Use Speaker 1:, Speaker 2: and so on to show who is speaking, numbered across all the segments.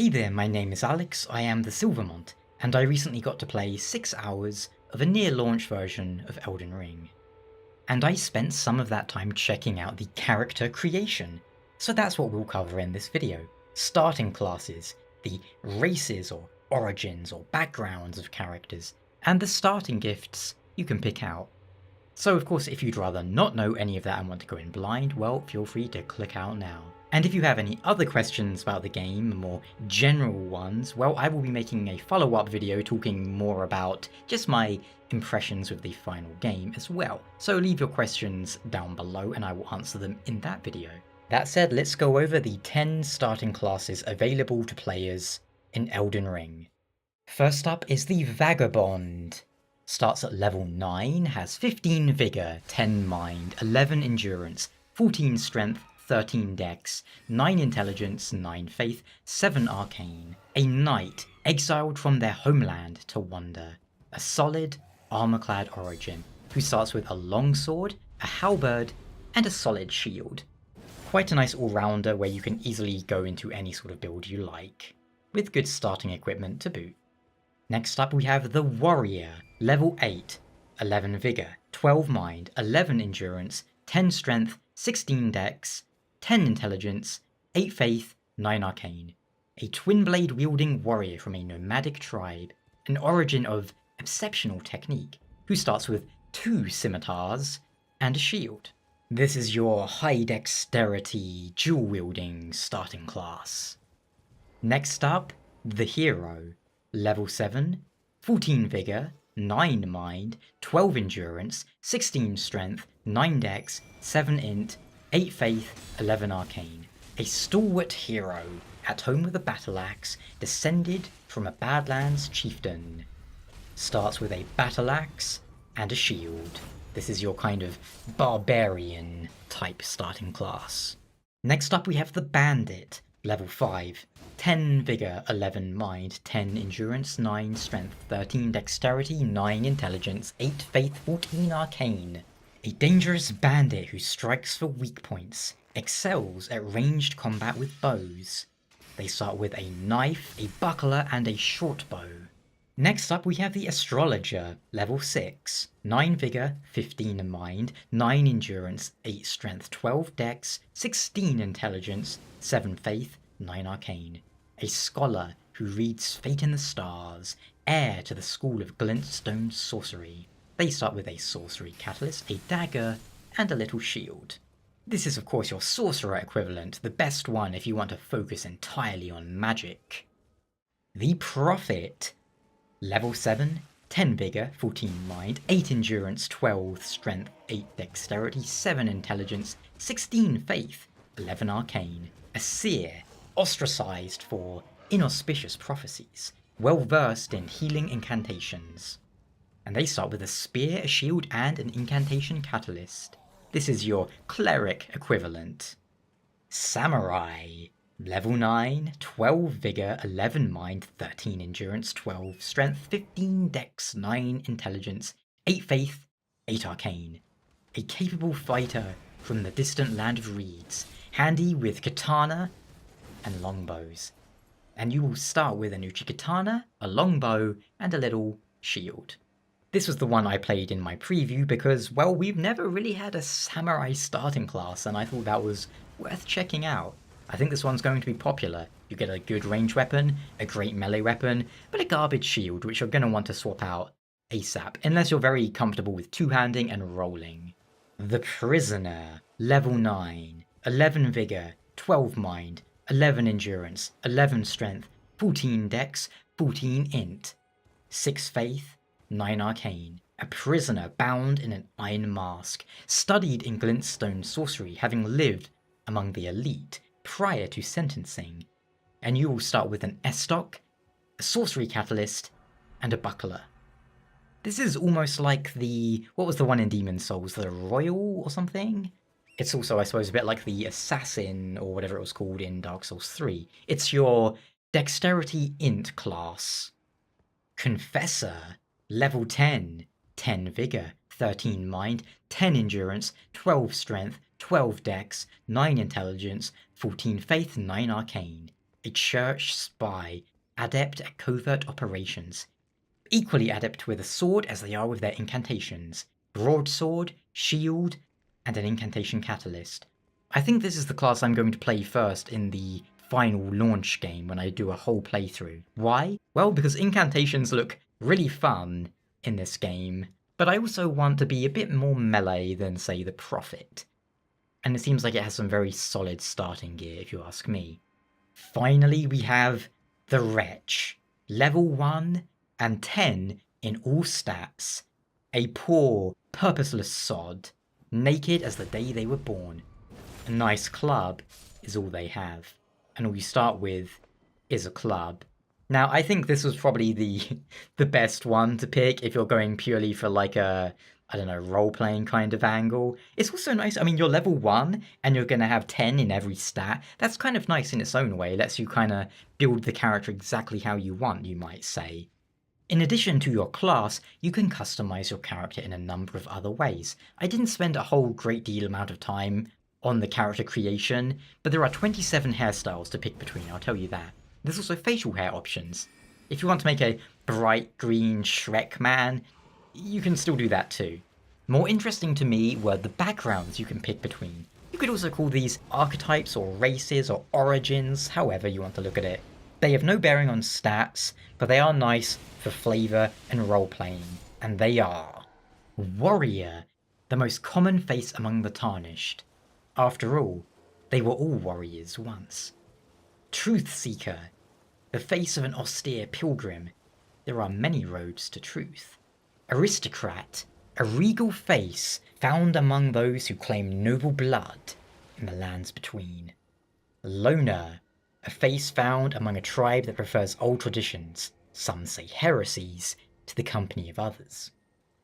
Speaker 1: Hey there, my name is Alex, I am the Silver Mont, and I recently got to play 6 hours of a near-launch version of Elden Ring. And I spent some of that time checking out the character creation, so that's what we'll cover in this video. Starting classes, the races or origins or backgrounds of characters, and the starting gifts you can pick out. So of course, if you'd rather not know any of that and want to go in blind, well, feel free to click out now. And if you have any other questions about the game, more general ones, well, I will be making a follow-up video talking more about just my impressions with the final game as well. So leave your questions down below and I will answer them in that video. That said, let's go over the 10 starting classes available to players in Elden Ring. First up is the Vagabond. Starts at level 9, has 15 Vigor, 10 Mind, 11 Endurance, 14 Strength, 13 Dex, 9 Intelligence, 9 Faith, 7 Arcane. A knight exiled from their homeland to wander. A solid, armor-clad origin, who starts with a longsword, a halberd, and a solid shield. Quite a nice all-rounder where you can easily go into any sort of build you like, with good starting equipment to boot. Next up we have the Warrior, level 8, 11 Vigor, 12 Mind, 11 Endurance, 10 Strength, 16 Dex, 10 Intelligence, 8 Faith, 9 Arcane. A twin blade wielding warrior from a nomadic tribe, an origin of exceptional technique, who starts with 2 scimitars and a shield. This is your high dexterity, dual wielding starting class. Next up, the Hero. Level 7, 14 Vigor, 9 Mind, 12 Endurance, 16 Strength, 9 Dex, 7 Int, 8 Faith, 11 Arcane. A stalwart hero, at home with a battle axe, descended from a Badlands chieftain. Starts with a battle axe and a shield. This is your kind of barbarian type starting class. Next up we have the Bandit. Level 5, 10 Vigor, 11 Mind, 10 Endurance, 9 Strength, 13 Dexterity, 9 Intelligence, 8 Faith, 14 Arcane. A dangerous bandit who strikes for weak points, excels at ranged combat with bows. They start with a knife, a buckler, and a short bow. Next up we have the Astrologer, level 6, 9 Vigor, 15 Mind, 9 Endurance, 8 Strength, 12 Dex, 16 Intelligence, 7 Faith, 9 Arcane. A scholar who reads fate in the stars, heir to the school of glintstone sorcery. They start with a sorcery catalyst, a dagger, and a little shield. This is of course your sorcerer equivalent, the best one if you want to focus entirely on magic. The Prophet. Level 7, 10 Vigor, 14 Mind, 8 Endurance, 12 Strength, 8 Dexterity, 7 Intelligence, 16 Faith, 11 Arcane. A seer, ostracized for inauspicious prophecies, well versed in healing incantations. And they start with a spear, a shield, and an incantation catalyst. This is your cleric equivalent. Samurai. Level 9, 12 Vigor, 11 Mind, 13 Endurance, 12 Strength, 15 Dex, 9 Intelligence, 8 Faith, 8 Arcane. A capable fighter from the distant land of reeds, handy with katana and longbows. And you will start with an Uchi-katana, a longbow, and a little shield. This was the one I played in my preview because, well, we've never really had a samurai starting class and I thought that was worth checking out. I think this one's going to be popular. You get a good range weapon, a great melee weapon, but a garbage shield which you're going to want to swap out ASAP, unless you're very comfortable with two-handing and rolling. The Prisoner. Level 9, 11 Vigor, 12 Mind, 11 Endurance, 11 Strength, 14 Dex, 14 Int, 6 Faith, 9 Arcane. A prisoner bound in an iron mask, studied in glintstone sorcery, having lived among the elite prior to sentencing. And you will start with an S-stock, a sorcery catalyst, and a buckler. This is almost like the, what was the one in Demon's Souls, the Royal or something? It's also, I suppose, a bit like the Assassin or whatever it was called in Dark Souls 3. It's your Dexterity Int class. Confessor, level 10, 10 Vigor, 13 Mind, 10 Endurance, 12 Strength, 12 Dex, 9 Intelligence, 14 Faith, 9 Arcane. a church spy, adept at covert operations. Equally adept with a sword as they are with their incantations. Broadsword, shield, and an incantation catalyst. I think this is the class I'm going to play first in the final launch game when I do a whole playthrough. Why? Well, because incantations look really fun in this game, but I also want to be a bit more melee than, say, the Prophet. And it seems like it has some very solid starting gear, if you ask me. Finally, we have the Wretch. Level 1 and 10 in all stats. A poor, purposeless sod, naked as the day they were born. A nice club is all they have, and all you start with is a club. Now, I think this was probably the best one to pick if you're going purely for like a, I don't know, role-playing kind of angle. It's also nice, I mean, you're level 1 and you're going to have 10 in every stat. That's kind of nice in its own way. It lets you kind of build the character exactly how you want, you might say. In addition to your class, you can customize your character in a number of other ways. I didn't spend a whole great deal amount of time on the character creation, but there are 27 hairstyles to pick between, I'll tell you that. There's also facial hair options. If you want to make a bright green Shrek man, you can still do that too. More interesting to me were the backgrounds you can pick between. You could also call these archetypes or races or origins, however you want to look at it. They have no bearing on stats, but they are nice for flavour and role-playing. And they are Warrior, the most common face among the Tarnished. After all, they were all warriors once. Truth Seeker, the face of an austere pilgrim. There are many roads to truth. Aristocrat, a regal face found among those who claim noble blood in the lands between. Loner, a face found among a tribe that prefers old traditions, some say heresies, to the company of others.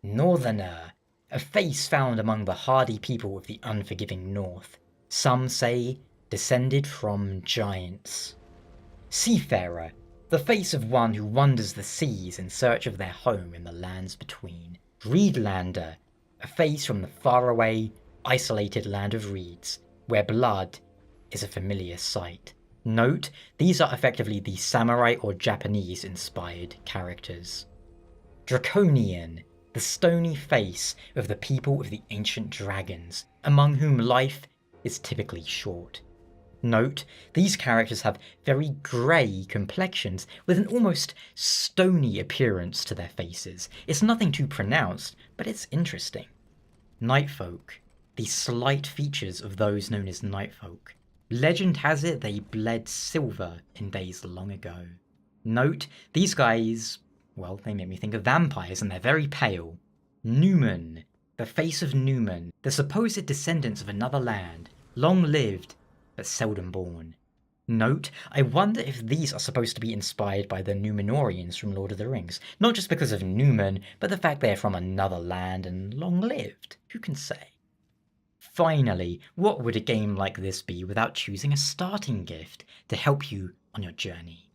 Speaker 1: Northerner, a face found among the hardy people of the unforgiving north, some say descended from giants. Seafarer, the face of one who wanders the seas in search of their home in the lands between. Reedlander, a face from the faraway, isolated land of reeds, where blood is a familiar sight. Note, these are effectively the samurai or Japanese-inspired characters. Draconian, the stony face of the people of the ancient dragons, among whom life is typically short. Note, these characters have very grey complexions with an almost stony appearance to their faces. It's nothing too pronounced, but it's interesting. Nightfolk, the slight features of those known as Nightfolk. Legend has it they bled silver in days long ago. Note, these guys, well, they make me think of vampires and they're very pale. Newman, the face of Newman, the supposed descendants of another land, long-lived but seldom born. Note, I wonder if these are supposed to be inspired by the Númenóreans from Lord of the Rings, not just because of Newman, but the fact they're from another land and long-lived. Who can say? Finally, what would a game like this be without choosing a starting gift to help you on your journey?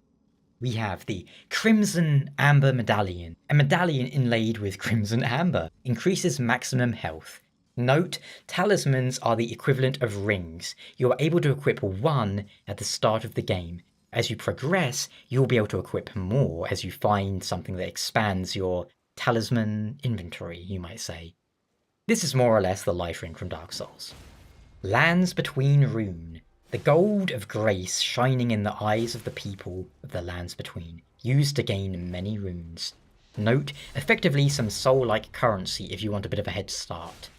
Speaker 1: We have the Crimson Amber Medallion. A medallion inlaid with Crimson Amber increases maximum health. Note, talismans are the equivalent of rings. You are able to equip one at the start of the game. As you progress, you'll be able to equip more as you find something that expands your talisman inventory, you might say. This is more or less the life ring from Dark Souls. Lands Between Rune. The gold of grace shining in the eyes of the people of the Lands Between, used to gain many runes. Note, effectively some soul-like currency if you want a bit of a head start.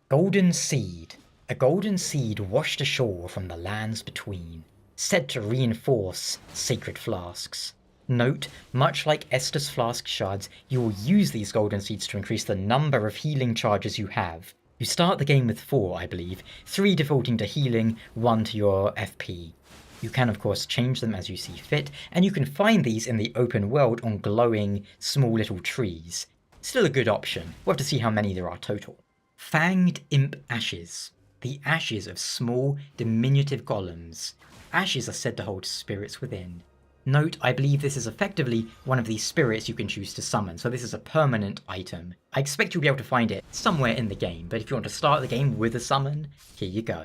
Speaker 1: Golden Seed. A golden seed washed ashore from the Lands Between, said to reinforce sacred flasks. Note, much like Estus flask shards, you will use these golden seeds to increase the number of healing charges you have. You start the game with 4, I believe, 3 defaulting to healing, 1 to your FP. You can of course change them as you see fit, and you can find these in the open world on glowing, small little trees. Still a good option, we'll have to see how many there are total. Fanged Imp Ashes. The ashes of small, diminutive golems. Ashes are said to hold spirits within. Note, I believe this is effectively one of these spirits you can choose to summon, so this is a permanent item. I expect you'll be able to find it somewhere in the game, but if you want to start the game with a summon, here you go.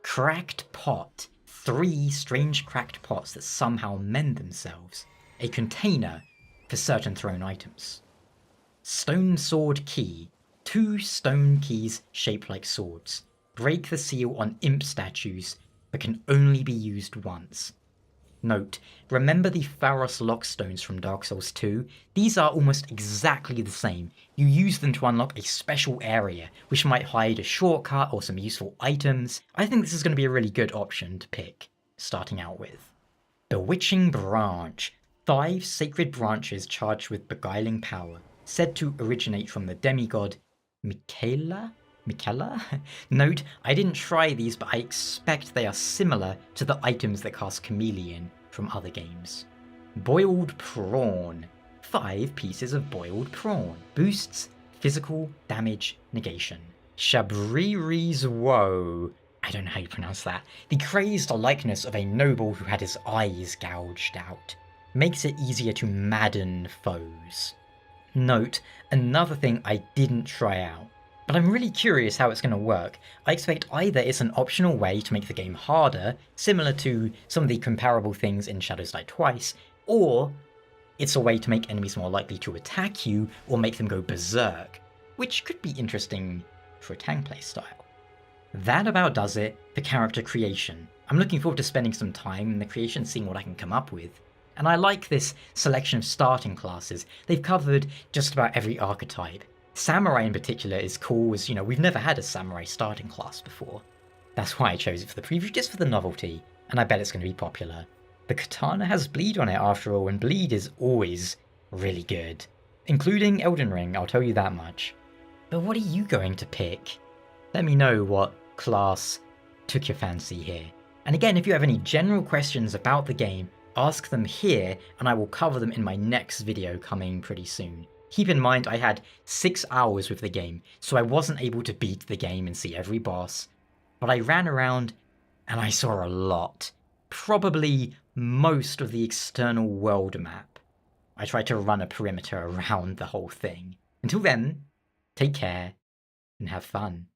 Speaker 1: Cracked Pot. 3 strange cracked pots that somehow mend themselves, a container for certain thrown items. Stone sword key, 2 stone keys shaped like swords. Break the seal on imp statues, but can only be used once. Note, remember the Pharos lockstones from Dark Souls 2? These are almost exactly the same. You use them to unlock a special area, which might hide a shortcut or some useful items. I think this is going to be a really good option to pick, starting out with. Bewitching Branch. 5 sacred branches charged with beguiling power, said to originate from the demigod Michaela? Note, I didn't try these, but I expect they are similar to the items that cast Chameleon from other games. Boiled Prawn. 5 pieces of boiled prawn. Boosts physical damage negation. Shabriri's Woe. I don't know how you pronounce that. The crazed likeness of a noble who had his eyes gouged out. Makes it easier to madden foes. Note, another thing I didn't try out, but I'm really curious how it's going to work. I expect either it's an optional way to make the game harder, similar to some of the comparable things in Shadows Die Twice, or it's a way to make enemies more likely to attack you or make them go berserk, which could be interesting for a tank playstyle. That about does it for character creation. I'm looking forward to spending some time in the creation, seeing what I can come up with. And I like this selection of starting classes. They've covered just about every archetype. Samurai in particular is cool, as we've never had a samurai starting class before. That's why I chose it for the preview, just for the novelty, and I bet it's going to be popular. The katana has bleed on it after all, and bleed is always really good. Including Elden Ring, I'll tell you that much. But what are you going to pick? Let me know what class took your fancy here. And again, if you have any general questions about the game, ask them here, and I will cover them in my next video coming pretty soon. Keep in mind I had 6 hours with the game, so I wasn't able to beat the game and see every boss, but I ran around and I saw a lot. Probably most of the external world map. I tried to run a perimeter around the whole thing. Until then, take care and have fun.